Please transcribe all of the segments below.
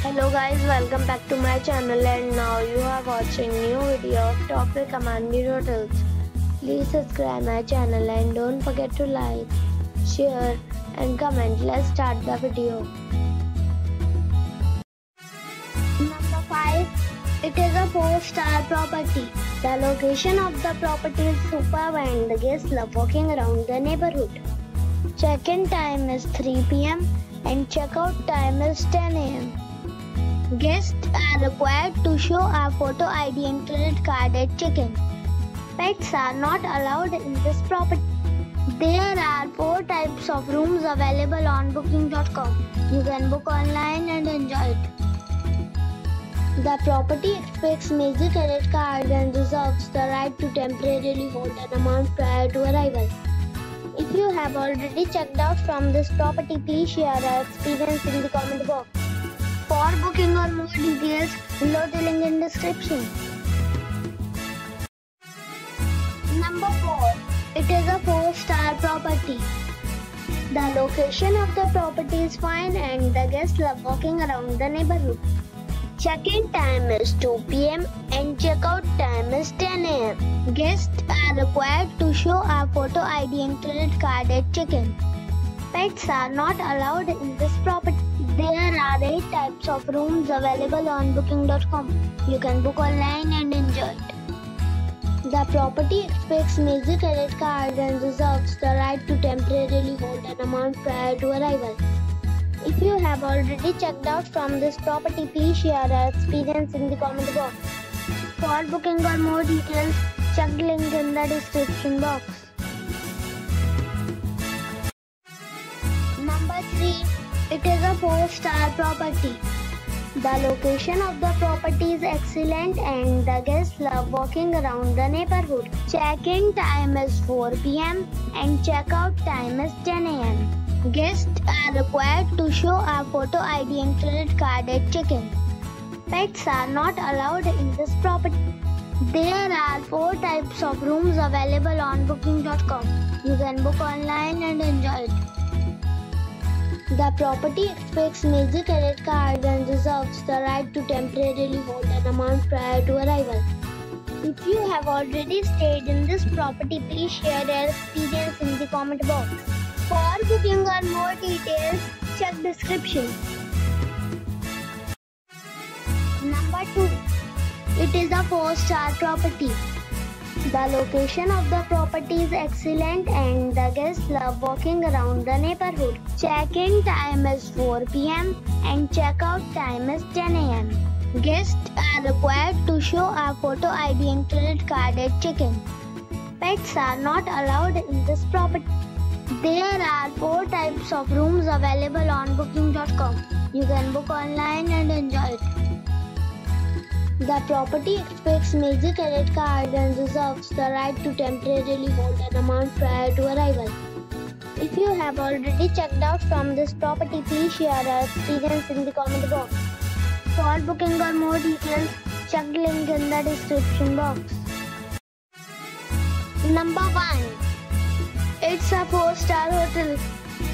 Hello guys, welcome back to my channel and now you are watching new video of top recommended hotels. Please subscribe my channel and don't forget to like, share and comment. Let's start the video. Number 5. It is a 4-star property. The location of the property is superb and the guests love walking around the neighborhood. Check-in time is 3 p.m. and check-out time is 10 a.m. Guests are required to show a photo ID and credit card at check-in. Pets are not allowed in this property. There are 4 types of rooms available on booking.com. You can book online and enjoy it. The property expects major credit cards and reserves the right to temporarily hold an amount prior to arrival. If you have already checked out from this property, please share your experience in the comment box. For booking or more details, below the link in description. Number 4. It is a 4-star property. The location of the property is fine and the guests love walking around the neighborhood. Check-in time is 2 p.m. and check-out time is 10 a.m. Guests are required to show a photo ID and credit card at check-in. Pets are not allowed in this property. There are 8 types of rooms available on booking.com. You can book online and enjoy it. The property expects major credit cards and reserves the right to temporarily hold an amount prior to arrival. If you have already checked out from this property, please share your experience in the comment box. For booking or more details, check the link in the description box. Number 3. It is a 4-star property. The location of the property is excellent and the guests love walking around the neighborhood. Check-in time is 4 p.m. and check-out time is 10 a.m. Guests are required to show a photo ID and credit card at check-in. Pets are not allowed in this property. There are 4 types of rooms available on booking.com. You can book online and enjoy it. The property expects major credit cards and reserves the right to temporarily hold an amount prior to arrival. If you have already stayed in this property, please share your experience in the comment box. For booking or more details, check description. Number 2. It is a 4-star property. The location of the property is excellent and the guests love walking around the neighborhood. Check-in time is 4 p.m. and check-out time is 10 a.m. Guests are required to show a photo ID and credit card at check-in. Pets are not allowed in this property. There are 4 types of rooms available on booking.com. You can book online and enjoy it. The property expects major credit cards and reserves the right to temporarily hold an amount prior to arrival. If you have already checked out from this property, please share your experience in the comment box. For booking or more details, check the link in the description box. Number 1. It's a 4-star hotel.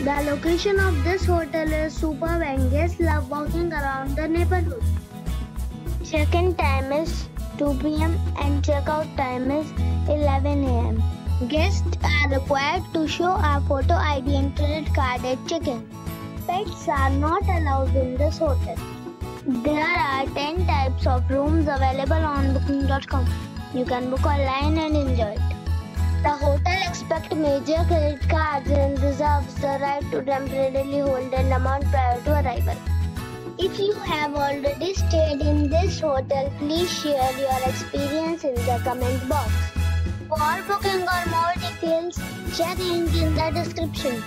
The location of this hotel is superb and guests love walking around the neighborhood. Check-in time is 2 p.m. and check-out time is 11 a.m. Guests are required to show a photo ID and credit card at check-in. Pets are not allowed in this hotel. There are 10 types of rooms available on booking.com. You can book online and enjoy it. The hotel expects major credit cards and reserves the right to temporarily hold an amount prior to arrival. If you have already stayed in this hotel, please share your experience in the comment box. For booking or more details, check link in the description.